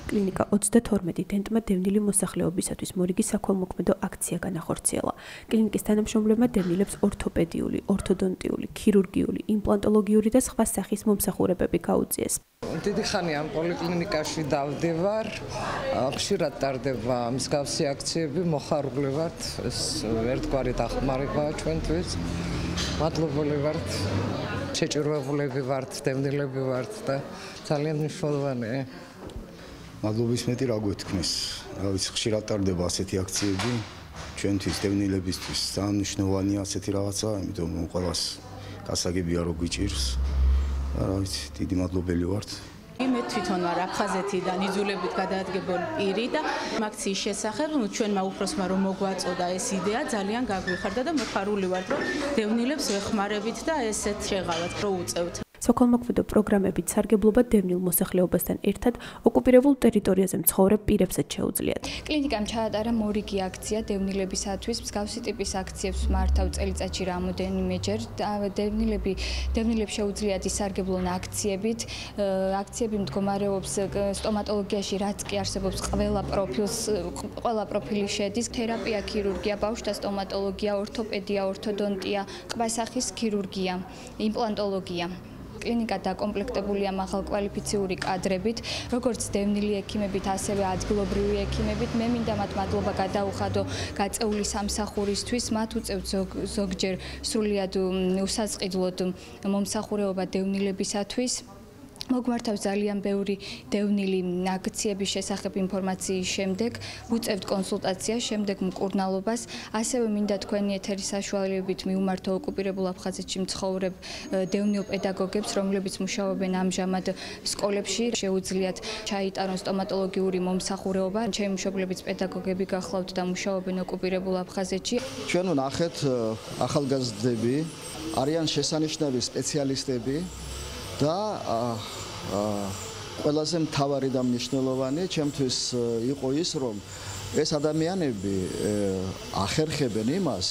კლინიკა 32 დენტმა დევნილი მოსახლეობისათვის მორიგი საქველმოქმედო აქცია განახორციელა. კლინიკის თანამშრომლებმა დევნილებს ორთოპედიული, ორთოდონტიული, ქირურგიული, იმპლანტოლოგიური და სხვა სახის მომსახურებები გაუწიეს. დიდი ხანი ამ პოლიკლინიკაში დავდივარ, ხშირად ტარდება მსგავსი აქციები, მოხარული ვართ, ეს ერთგვარი დახმარებაა ჩვენთვის. მადლობელი ვართ, შეჭირვებულები ვართ, დევნილები ვართ და ძალიან მნიშვნელოვანია. მადლობის მეტი რა გვეთქმის, რა ვიცი, ხშირად ტარდება ასეთი აქციები, ჩვენთვის დევნილებისთვის ძალიან მნიშვნელოვანია ასეთი რაღაცა, იმიტომ რომ ყველას გასაგებია რომ გვიჭირს. რა ვიცი, დიდი მადლობელი ვართ. მე თვითონ ვარ აფხაზეთიდან იძულებით გადაადგებული პირი და აქციის შესახებ ჩვენმა უფროსმა რომ მოგვაწოდა ეს იდეა ძალიან გაგვიხარდა და მოხარული ვართ რომ დევნილებს ვეხმარებით და ესეთ შეღავათ რო უწევთ. საქველმოქმედო პროგრამებით სარგებლობა დევნილ მოსახლეობასთან ერთად ოკუპირებულ ტერიტორიაზე მცხოვრებ პირებსაც შეუძლიათ. კლინიკამ ჩაატარა მორიგი აქცია დევნილებისათვის, მსგავსი ტიპის აქციებს მართავ წელიწადში რამოდენიმეჯერ. დევნილებს შეუძლიათ ისარგებლონ აქციებით. აქციები მდგომარეობს სტომატოლოგიაში, რაც კი არსებობს ყველა პროფილი შედის. თერაპია, ქირურგია, ბავშვთა სტომატოლოგია, ორთოპედია, ორთოდონტია, ყბასახის ქირურგია, იმპლანტოლოგია. კლინიკა დაკომპლექტებულია მაღალკვალიფიციური კადრებით, როგორც დევნილი ექიმებით, ასევე ადგილობრივი ექიმებით. მე მინდა მათ მადლობა გადაუხადო გაწეული სამსახურისთვის, მათ უწევთ ზოგჯერ სრულიად უსაწყიდლოდ მომსახურეობა დევნილებისათვის. მოგმართავს ძალიან ბევრი დევნილი აქციების შესახებ ინფორმაციის შემდეგ, უწევთ კონსულტაციას, შემდეგ მკურნალობას. ასევე მინდა თქვენი ეთერის საშუალებით მივმართო ოკუპირებულ აფხაზეთში მცხოვრებ დევნილ პედაგოგებს, რომლებიც მუშაობენ ამჟამად სკოლებში, შეუძლიათ ჩაიტარონ სტომატოლოგიური მომსახურეობა. ჩემი მშობლებიც პედაგოგები გახლავთ და მუშაობენ ოკუპირებულ აფხაზეთში. ჩვენ ვნახეთ ახალგაზრდები, არიან შესანიშნავი სპეციალისტები და ყველაზე მთავარი და მნიშვნელოვანი ჩემთვის იყო ის, რომ ეს ადამიანები ახერხებენ იმას,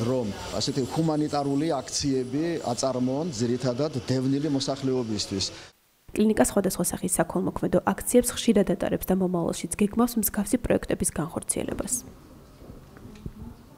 რომ ასეთი ჰუმანიტარული აქციები აწარმოონ ძირითადად დევნილი მოსახლეობისთვის. კლინიკა სხვადასხვა სახის საქველმოქმედო აქციებს ხშირად ატარებს და მომავალშიც გეგმავს მსგავსი პროექტების განხორციელებას.